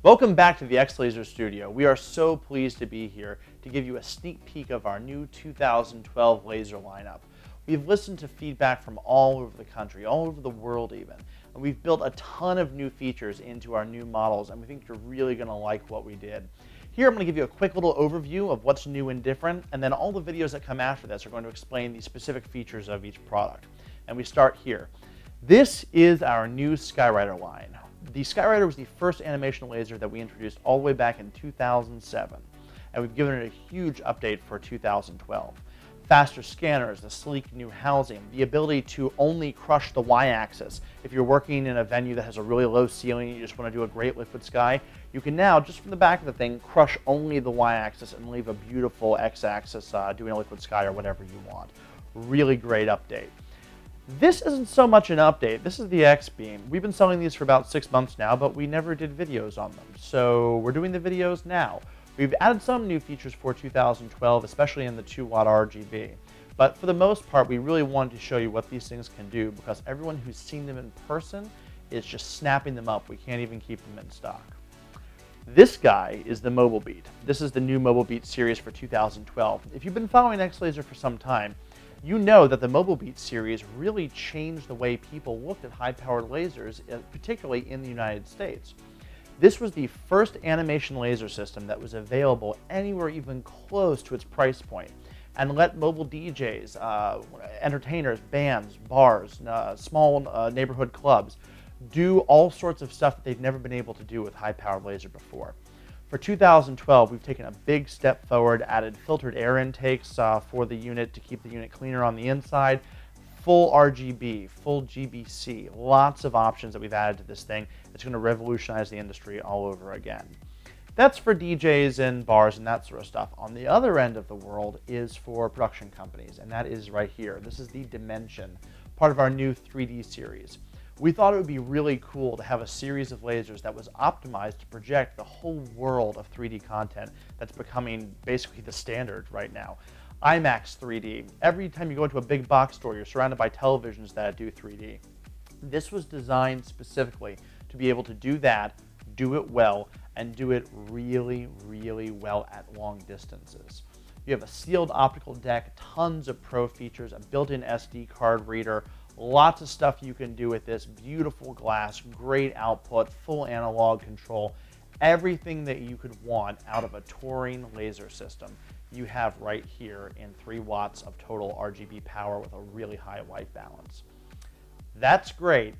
Welcome back to the X-Laser Studio. We are so pleased to be here to give you a sneak peek of our new 2012 laser lineup. We've listened to feedback from all over the country, all over the world even, and we've built a ton of new features into our new models, and we think you're really going to like what we did. Here I'm going to give you a quick little overview of what's new and different, and then all the videos that come after this are going to explain the specific features of each product. And we start here. This is our new Skyrider line. The Skyrider was the first animation laser that we introduced all the way back in 2007, and we've given it a huge update for 2012. Faster scanners, a sleek new housing, the ability to only crush the y-axis. If you're working in a venue that has a really low ceiling and you just want to do a great liquid sky, you can now, just from the back of the thing, crush only the y-axis and leave a beautiful x-axis doing a liquid sky or whatever you want. Really great update. This isn't so much an update. This is the X-Beam. We've been selling these for about 6 months now, but we never did videos on them. So we're doing the videos now. We've added some new features for 2012, especially in the 2-watt RGB. But for the most part, we really wanted to show you what these things can do because everyone who's seen them in person is just snapping them up. We can't even keep them in stock. This guy is the Mobile Beat. This is the new Mobile Beat series for 2012. If you've been following X-Laser for some time, you know that the Mobile Beat series really changed the way people looked at high-powered lasers, particularly in the United States. This was the first animation laser system that was available anywhere even close to its price point, and let mobile DJs, entertainers, bands, bars, small neighborhood clubs do all sorts of stuff that they've never been able to do with high-powered laser before. For 2012, we've taken a big step forward, added filtered air intakes for the unit to keep the unit cleaner on the inside, full RGB, full GBC, lots of options that we've added to this thing. It's going to revolutionize the industry all over again. That's for DJs and bars and that sort of stuff. On the other end of the world is for production companies, and that is right here. This is the Dimension, part of our new 3D series. We thought it would be really cool to have a series of lasers that was optimized to project the whole world of 3D content that's becoming basically the standard right now. IMAX 3D. Every time you go into a big box store, you're surrounded by televisions that do 3D. This was designed specifically to be able to do that, do it well, and do it really, really well at long distances. You have a sealed optical deck, tons of pro features, a built-in SD card reader, lots of stuff you can do with this, beautiful glass, great output, full analog control, everything that you could want out of a touring laser system you have right here in 3 watts of total RGB power with a really high white balance. That's great,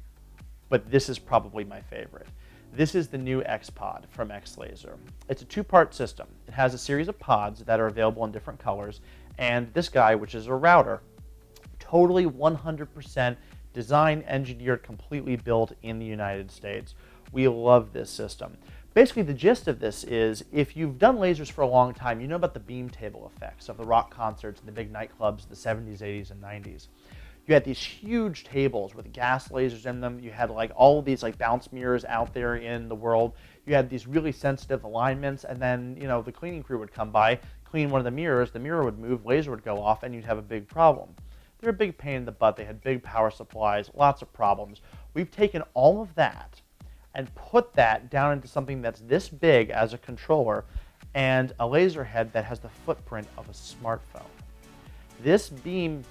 but this is probably my favorite. This is the new X-Pod from X-Laser. It's a 2-part system. It has a series of pods that are available in different colors, and this guy, which is a router, totally 100% designed, engineered, completely built in the United States. We love this system. Basically, the gist of this is, if you've done lasers for a long time, you know about the beam table effects of the rock concerts and the big nightclubs of the 70s, 80s, and 90s. You had these huge tables with gas lasers in them. You had like all of these like bounce mirrors out there in the world. You had these really sensitive alignments, and then the cleaning crew would come by, clean one of the mirror would move, laser would go off, and you'd have a big problem. They're a big pain in the butt. They had big power supplies, lots of problems. We've taken all of that and put that down into something that's this big as a controller and a laser head that has the footprint of a smartphone. This beam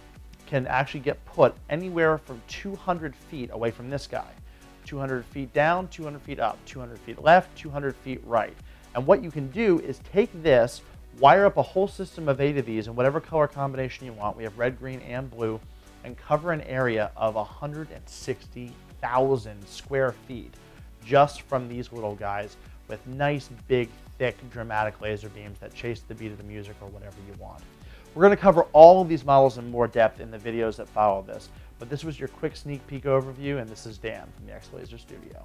can actually get put anywhere from 200 feet away from this guy. 200 feet down, 200 feet up, 200 feet left, 200 feet right. And what you can do is take this, wire up a whole system of 8 of these in whatever color combination you want. We have red, green, and blue, and cover an area of 160,000 square feet just from these little guys with nice, big, thick, dramatic laser beams that chase the beat of the music or whatever you want. We're going to cover all of these models in more depth in the videos that follow this, but this was your quick sneak peek overview, and this is Dan from the X-Laser Studio.